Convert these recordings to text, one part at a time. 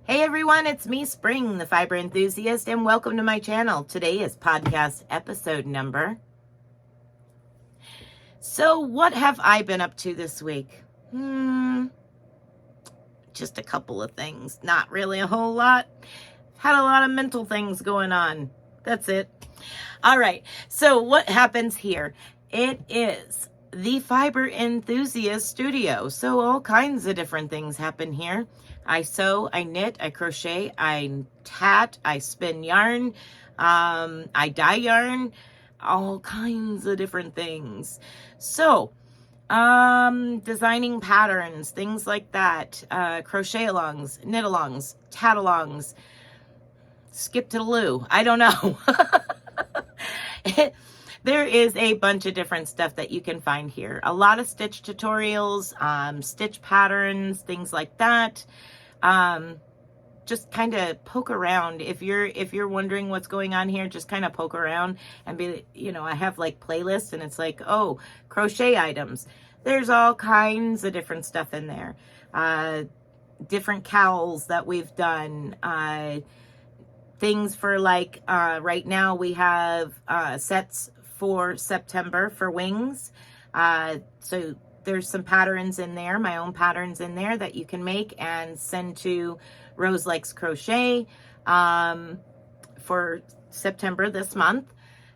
Hey everyone, it's me, Spring, the fiber enthusiast, and welcome to my channel. Today is podcast episode number. So what have I been up to this week? Just a couple of things. Not really a whole lot. Had a lot of mental things going on. That's it. All right, so what happens here? It is the Fiber Enthusiast Studio. So all kinds of different things happen here. I sew, I knit, I crochet, I tat, I spin yarn, I dye yarn, all kinds of different things. So, designing patterns, things like that, crochet alongs, knit alongs, tat alongs, skip to the loo. I don't know. There is a bunch of different stuff that you can find here. A lot of stitch tutorials, stitch patterns, things like that. Just kind of poke around. If you're wondering what's going on here, just kind of poke around and be, I have like playlists and it's like, oh, crochet items. There's all kinds of different stuff in there. Different cowls that we've done. Things for like, right now we have sets for September for wings. So there's some patterns in there, my own patterns in there that you can make and send to Rose Likes Crochet for September this month.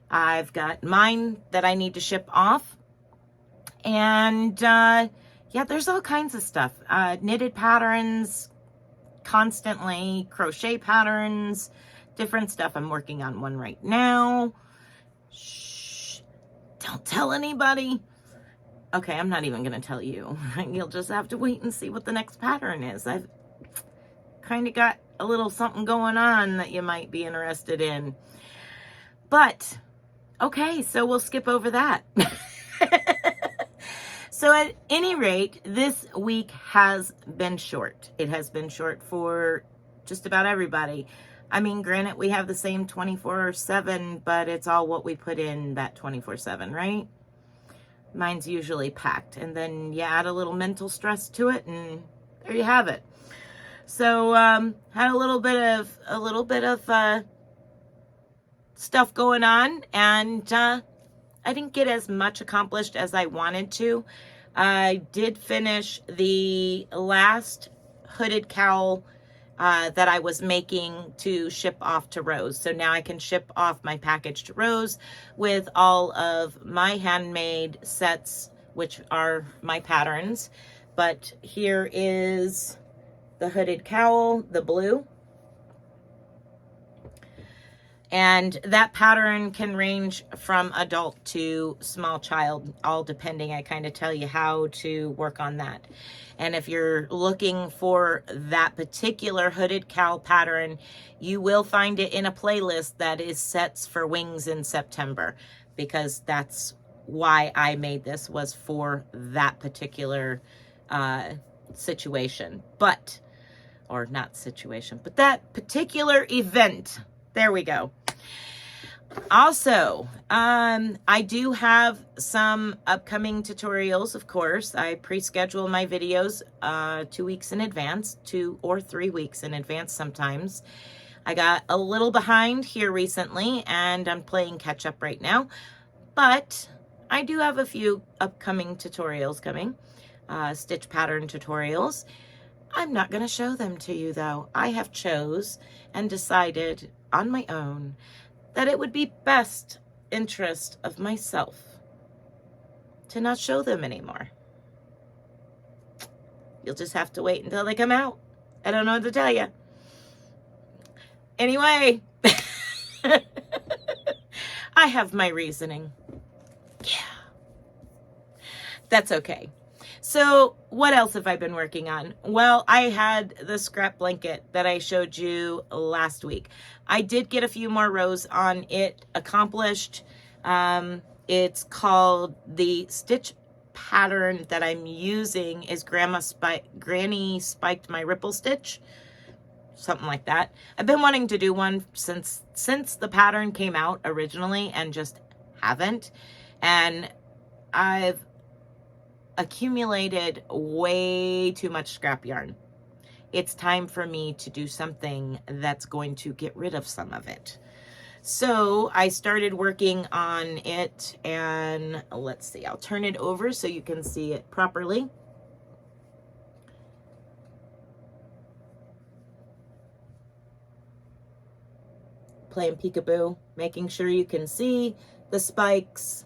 I've got mine that I need to ship off. And yeah, there's all kinds of stuff. Knitted patterns, constantly, crochet patterns, different stuff. I'm working on one right now. Shh, don't tell anybody. Okay, I'm not even going to tell you. You'll just have to wait and see what the next pattern is. I've kind of got a little something going on that you might be interested in. But, okay, so we'll skip over that. So at any rate, this week has been short. It has been short for just about everybody. I mean, granted, we have the same 24/7, but it's all what we put in that 24/7, right? Mine's usually packed, and then you add a little mental stress to it, and there you have it. So had a little bit of stuff going on, and I didn't get as much accomplished as I wanted to. I did finish the last hooded cowl that I was making to ship off to Rose. So now I can ship off my package to Rose with all of my handmade sets, which are my patterns. But here is the hooded cowl, the blue. And that pattern can range from adult to small child, all depending. I kind of tell you how to work on that. And if you're looking for that particular hooded cowl pattern, you will find it in a playlist that is sets for wings in September, because that's why I made this, was for that particular situation. But, or not situation, but that particular event. There we go. Also, I do have some upcoming tutorials, of course. I pre-schedule my videos 2 weeks in advance, 2 or 3 weeks in advance sometimes. I got a little behind here recently, and I'm playing catch up right now. But I do have a few upcoming tutorials coming, stitch pattern tutorials. I'm not going to show them to you, though. I have chose and decided on my own that it would be best interest of myself to not show them anymore. You'll just have to wait until they come out. I don't know what to tell you. Anyway, I have my reasoning. Yeah, that's okay. So what else have I been working on? Well, I had the scrap blanket that I showed you last week. I did get a few more rows on it accomplished. It's called, the stitch pattern that I'm using is Granny Spiked My Ripple Stitch. Something like that. I've been wanting to do one since the pattern came out originally and just haven't. And I've accumulated way too much scrap yarn. it's time for me to do something that's going to get rid of some of it. So I started working on it, and let's see, I'll turn it over so you can see it properly. Playing peekaboo, making sure you can see the spikes.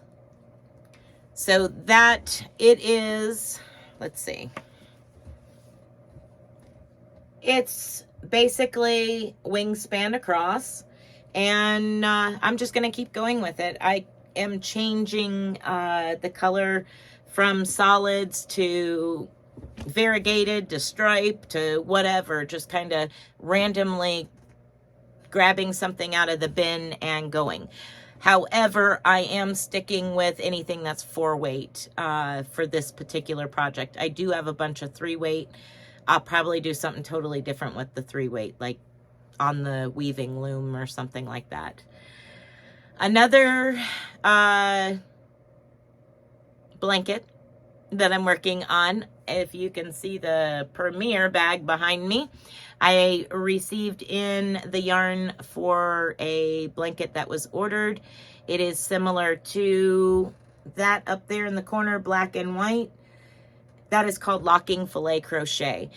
So that it is, let's see. It's basically wingspan across, and I'm just going to keep going with it. I am changing the color from solids to variegated to stripe to whatever, just kind of randomly grabbing something out of the bin and going. However, I am sticking with anything that's 4-weight for this particular project. I do have a bunch of 3-weight. I'll probably do something totally different with the 3-weight, like on the weaving loom or something like that. Another blanket that I'm working on, if you can see the Premier bag behind me, I received in the yarn for a blanket that was ordered. It is similar to that up there in the corner, black and white. That is called Locking Filet Crochet.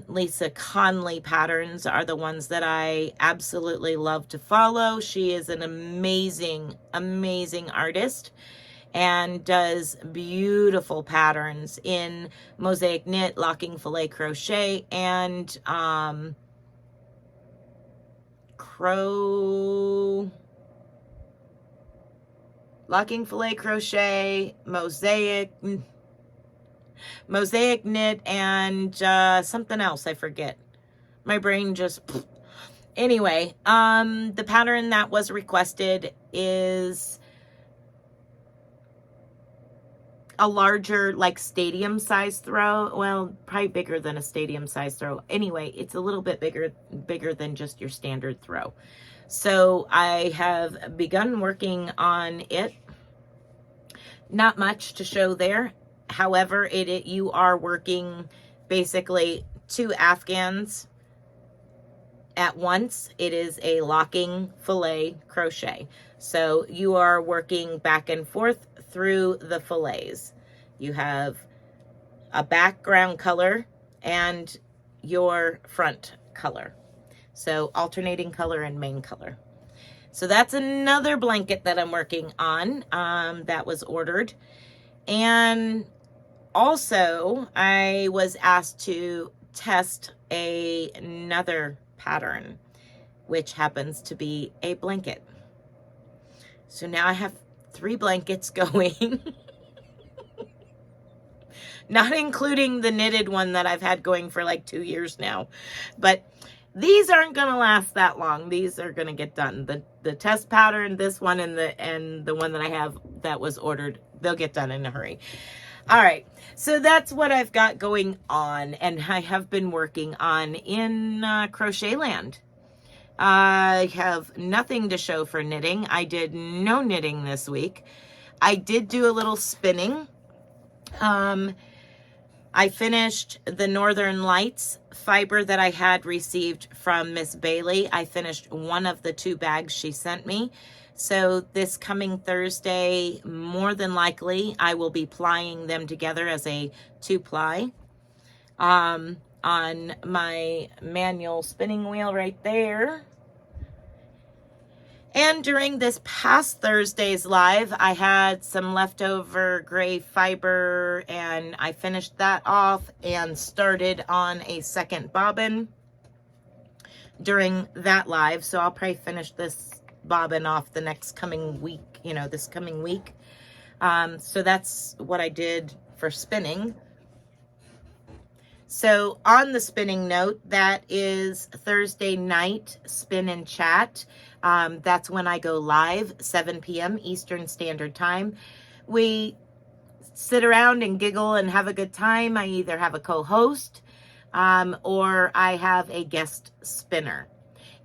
Lisa Conley patterns are the ones that I absolutely love to follow. She is an amazing, amazing artist and does beautiful patterns in mosaic knit, locking filet crochet, and locking filet crochet, mosaic knit, and something else I forget. My brain just anyway. The pattern that was requested is a larger, like, stadium size throw. Well, probably bigger than a stadium size throw. Anyway, it's a little bit bigger than just your standard throw. So I have begun working on it. Not much to show there. However, you are working basically 2 afghans at once. It is a locking filet crochet. So you are working back and forth through the fillets. You have a background color and your front color. So alternating color and main color. So that's another blanket that I'm working on that was ordered. And also I was asked to test another pattern, which happens to be a blanket. So now I have 3 blankets going, not including the knitted one that I've had going for like 2 years now. But these aren't going to last that long. These are going to get done. The test pattern, this one, and the one that I have that was ordered, they'll get done in a hurry. All right, so that's what I've got going on, and I have been working on in Crochet Land. I have nothing to show for knitting. I did no knitting this week. I did do a little spinning. I finished the Northern Lights fiber that I had received from Miss Bailey. I finished one of the 2 bags she sent me. So this coming Thursday, more than likely, I will be plying them together as a 2-ply on my manual spinning wheel right there. And during this past Thursday's live, I had some leftover gray fiber, and I finished that off and started on a second bobbin during that live. So I'll probably finish this bobbin off the next coming week, this coming week. So that's what I did for spinning. So on the spinning note, that is Thursday night spin and chat. That's when I go live, 7 p.m. Eastern Standard Time. We sit around and giggle and have a good time. I either have a co-host or I have a guest spinner.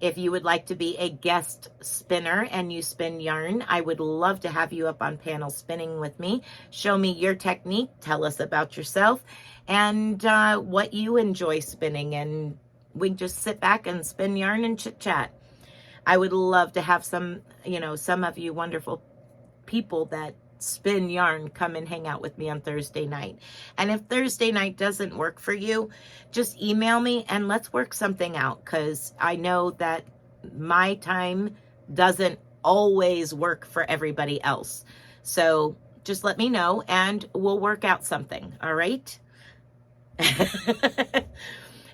If you would like to be a guest spinner and you spin yarn, I would love to have you up on panel spinning with me. Show me your technique. Tell us about yourself. and what you enjoy spinning, and we just sit back and spin yarn and chit chat. I would love to have some of you wonderful people that spin yarn come and hang out with me on Thursday night. And if Thursday night doesn't work for you, just email me and let's work something out, because I know that my time doesn't always work for everybody else. So just let me know and we'll work out something. All right.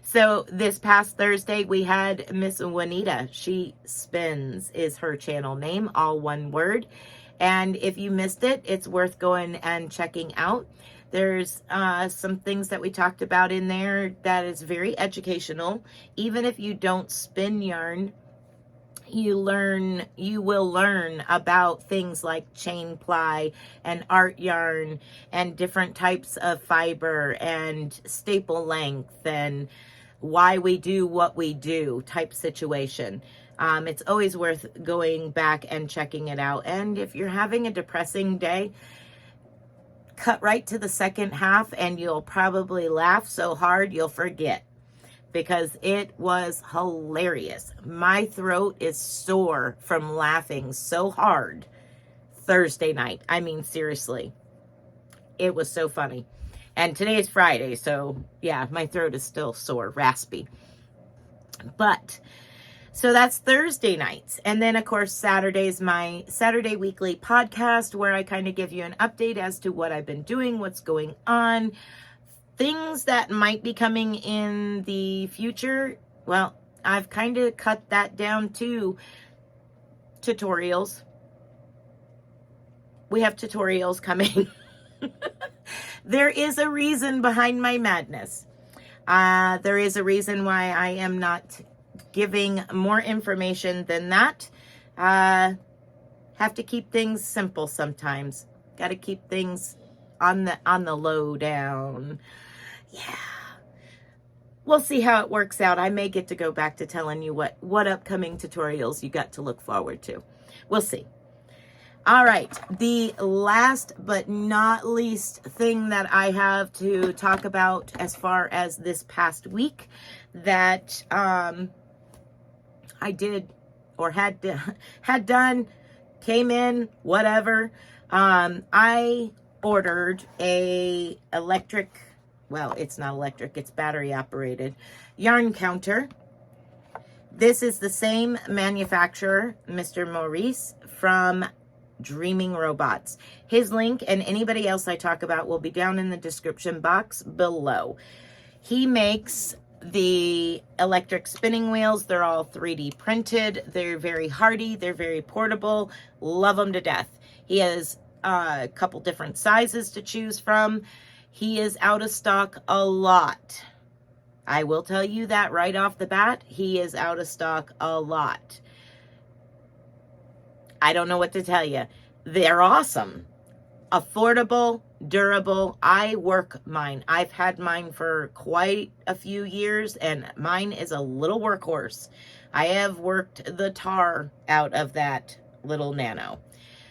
So this past Thursday, we had Miss Juanita. She Spins is her channel name, all one word. And if you missed it, it's worth going and checking out. There's some things that we talked about in there that is very educational. Even if you don't spin yarn, you will learn about things like chain ply and art yarn and different types of fiber and staple length and why we do what we do type situation. It's always worth going back and checking it out. And if you're having a depressing day, cut right to the second half and you'll probably laugh so hard you'll forget, because it was hilarious. My throat is sore from laughing so hard Thursday night. I mean, seriously, it was so funny. And today is Friday, so yeah, my throat is still sore, raspy. But so that's Thursday nights. And then, of course, Saturday is my Saturday weekly podcast where I kind of give you an update as to what I've been doing, what's going on, things that might be coming in the future. Well, I've kind of cut that down to tutorials. We have tutorials coming. There is a reason behind my madness. There is a reason why I am not giving more information than that. Have to keep things simple sometimes. Got to keep things on the low down. Yeah. We'll see how it works out. I may get to go back to telling you what upcoming tutorials you got to look forward to. We'll see. All right, the last but not least thing that I have to talk about as far as this past week that I did or had done, came in, whatever. I ordered a electric, well, it's not electric, it's battery operated yarn counter. This is the same manufacturer, Mr. Maurice, from Dreaming Robots. His link and anybody else I talk about will be down in the description box below. He makes the electric spinning wheels. They're all 3D printed. They're very hardy. They're very portable. Love them to death. He has a couple different sizes to choose from. He is out of stock a lot. I will tell you that right off the bat. He is out of stock a lot. I don't know what to tell you. They're awesome. Affordable, durable. I work mine. I've had mine for quite a few years, and mine is a little workhorse. I have worked the tar out of that little nano.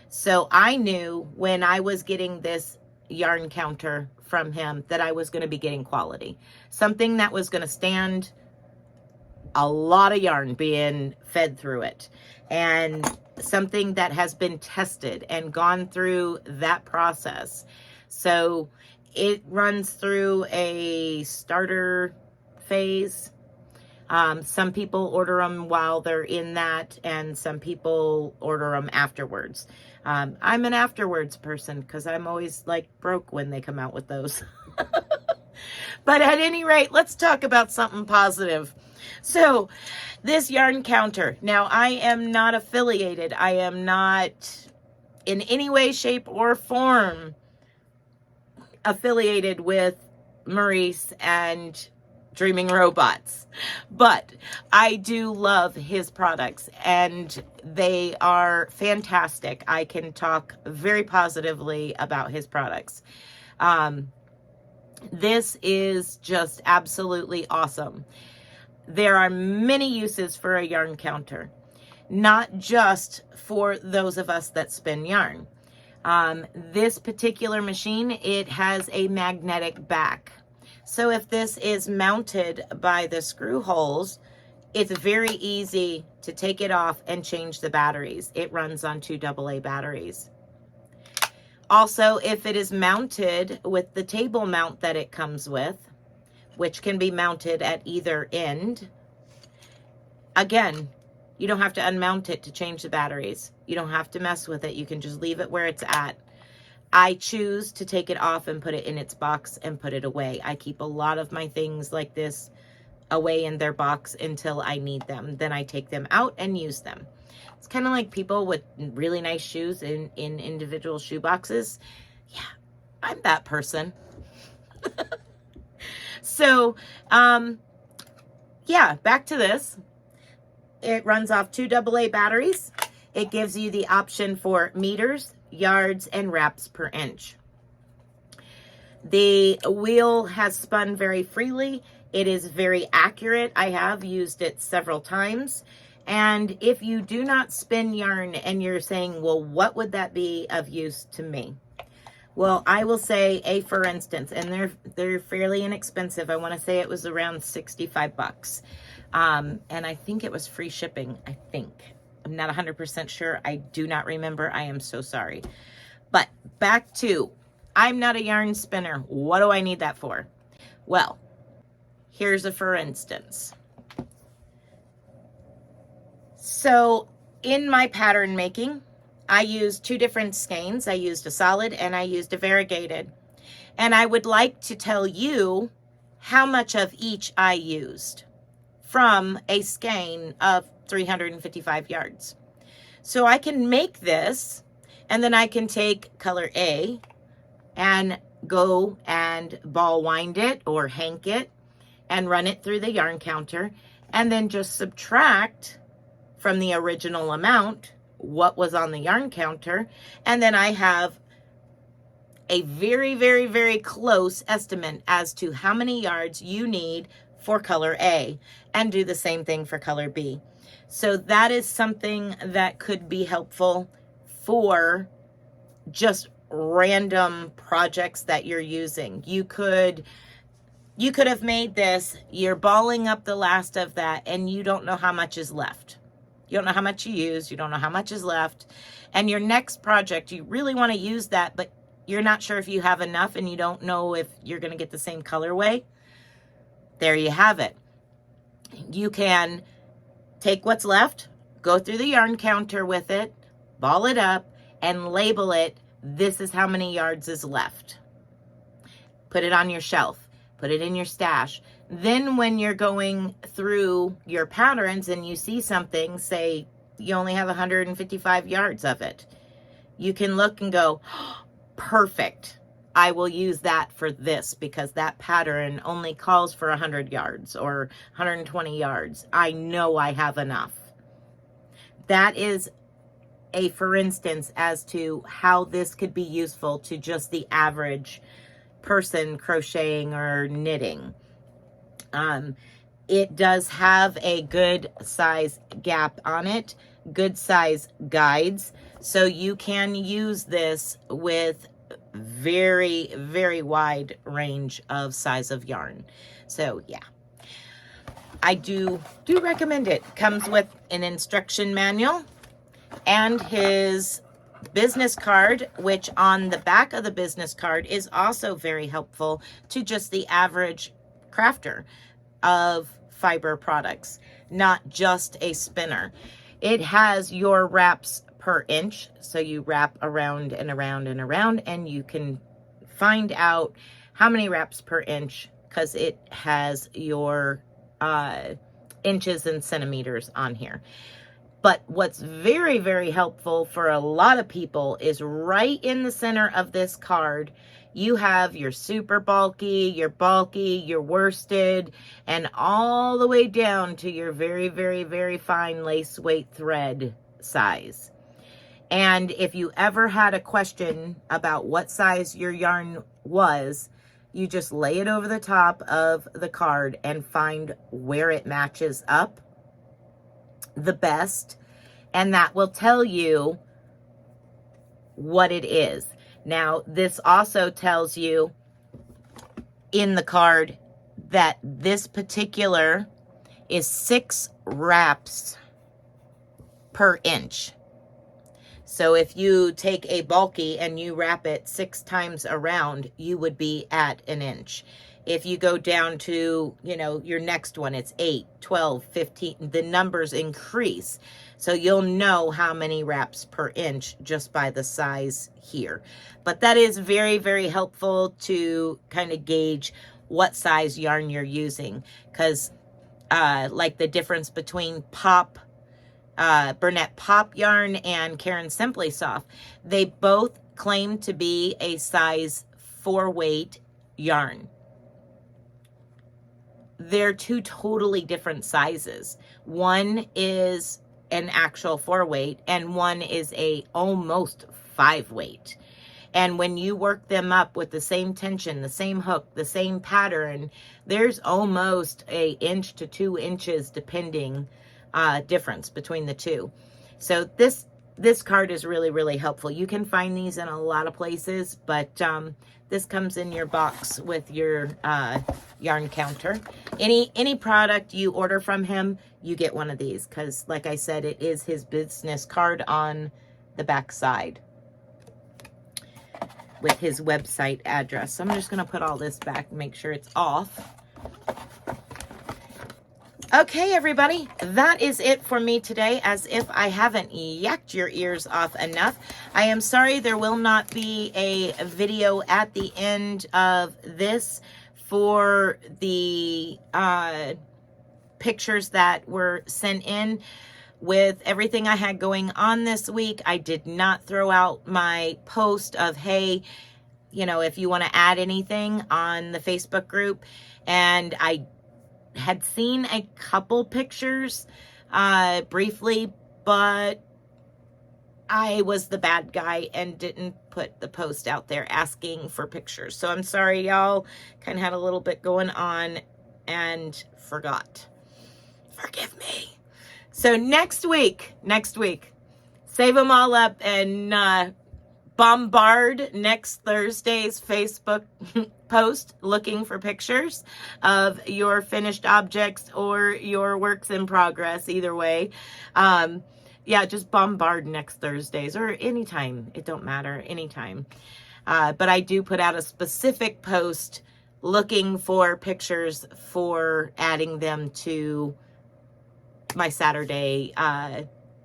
So I knew when I was getting this yarn counter from him that I was going to be getting quality. Something that was going to stand a lot of yarn being fed through it. And something that has been tested and gone through that process. So it runs through a starter phase. Some people order them while they're in that, and some people order them afterwards. I'm an afterwards person because I'm always like broke when they come out with those. But at any rate, let's talk about something positive. So this yarn counter. Now, I am not affiliated. I am not in any way, shape, or form affiliated with Maurice and Dreaming Robots. But I do love his products, and they are fantastic. I can talk very positively about his products. This is just absolutely awesome. There are many uses for a yarn counter, not just for those of us that spin yarn. This particular machine, it has a magnetic back. So if this is mounted by the screw holes, it's very easy to take it off and change the batteries. It runs on 2 AA batteries. Also, if it is mounted with the table mount that it comes with, which can be mounted at either end, again, you don't have to unmount it to change the batteries. You don't have to mess with it. You can just leave it where it's at. I choose to take it off and put it in its box and put it away. I keep a lot of my things like this away in their box until I need them. Then I take them out and use them. It's kind of like people with really nice shoes in individual shoe boxes. Yeah, I'm that person. So, yeah, back to this. It runs off 2 AA batteries. It gives you the option for meters, yards, and wraps per inch. The wheel has spun very freely. It is very accurate. I have used it several times. And if you do not spin yarn and you're saying, well, what would that be of use to me? Well, I will say for instance, and they're fairly inexpensive. I want to say it was around 65 bucks. And I think it was free shipping, I think. I'm not 100% sure. I do not remember. I am so sorry. But back to, I'm not a yarn spinner. What do I need that for? Well, here's a for instance. So in my pattern making, I used 2 different skeins. I used a solid and I used a variegated. And I would like to tell you how much of each I used from a skein of 355 yards. So I can make this, and then I can take color A and go and ball wind it or hank it and run it through the yarn counter, and then just subtract from the original amount what was on the yarn counter, and then I have a very, very, very close estimate as to how many yards you need for color A, and do the same thing for color B. So that is something that could be helpful for just random projects that you're using. You could have made this, you're balling up the last of that, and you don't know how much is left. You don't know how much you use, you don't know how much is left. And your next project, you really want to use that, but you're not sure if you have enough and you don't know if you're going to get the same colorway. There you have it. You can take what's left, go through the yarn counter with it, ball it up, and label it, this is how many yards is left. Put it on your shelf, put it in your stash. Then when you're going through your patterns and you see something, say you only have 155 yards of it, you can look and go, oh, perfect. I will use that for this because that pattern only calls for 100 yards or 120 yards. I know I have enough. That is a for instance as to how this could be useful to just the average person crocheting or knitting. It does have a good size gap on it, good size guides, so you can use this with very, very wide range of size of yarn. So yeah, I do recommend it. Comes with an instruction manual and his business card, which on the back of the business card is also very helpful to just the average crafter of fiber products, not just a spinner. It has your wraps per inch, so you wrap around and around and around, and you can find out how many wraps per inch because it has your inches and centimeters on here. But what's very, very helpful for a lot of people is right in the center of this card, you have your super bulky, your worsted, and all the way down to your very, very, very fine lace weight thread size. And if you ever had a question about what size your yarn was, you just lay it over the top of the card and find where it matches up the best, and that will tell you what it is. Now, this also tells you in the card that this particular is 6 wraps per inch. So if you take a bulky and you wrap it 6 times around, you would be at an inch. If you go down to, you know, your next one, it's 8, 12, 15, the numbers increase. So you'll know how many wraps per inch just by the size here. But that is very, very helpful to kind of gauge what size yarn you're using. Because like the difference between Burnett Pop yarn and Karen Simply Soft, they both claim to be a size 4 weight yarn. They're 2 totally different sizes. One is an actual 4 weight and one is a almost 5 weight. And when you work them up with the same tension, the same hook, the same pattern, there's almost a inch to 2 inches depending difference between the two. So this card is really, really helpful. You can find these in a lot of places, but this comes in your box with your yarn counter. Any product you order from him, you get one of these, because like I said, it is his business card on the back side with his website address. So I'm just going to put all this back and make sure it's off. Okay, everybody, that is it for me today, as if I haven't yacked your ears off enough. I am sorry there will not be a video at the end of this for the pictures that were sent in. With everything I had going on this week, I did not throw out my post of, hey, you know, if you want to add anything on the Facebook group. And I had seen a couple pictures briefly, but I was the bad guy and didn't put the post out there asking for pictures. So I'm sorry, y'all. Kind of had a little bit going on and forgot. Forgive me. So next week, save them all up and bombard next Thursday's Facebook post looking for pictures of your finished objects or your works in progress, either way. Yeah, just bombard next Thursdays or anytime. It don't matter, anytime. But I do put out a specific post looking for pictures for adding them to my Saturday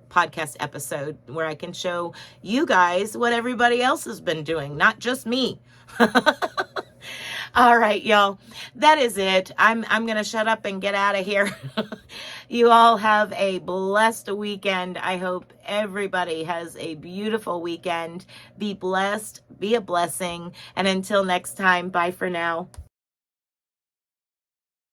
podcast episode, where I can show you guys what everybody else has been doing, not just me. All right, y'all, that is it. I'm gonna shut up and get out of here. You all have a blessed weekend. I hope everybody has a beautiful weekend. Be blessed, be a blessing, and until next time, bye for now.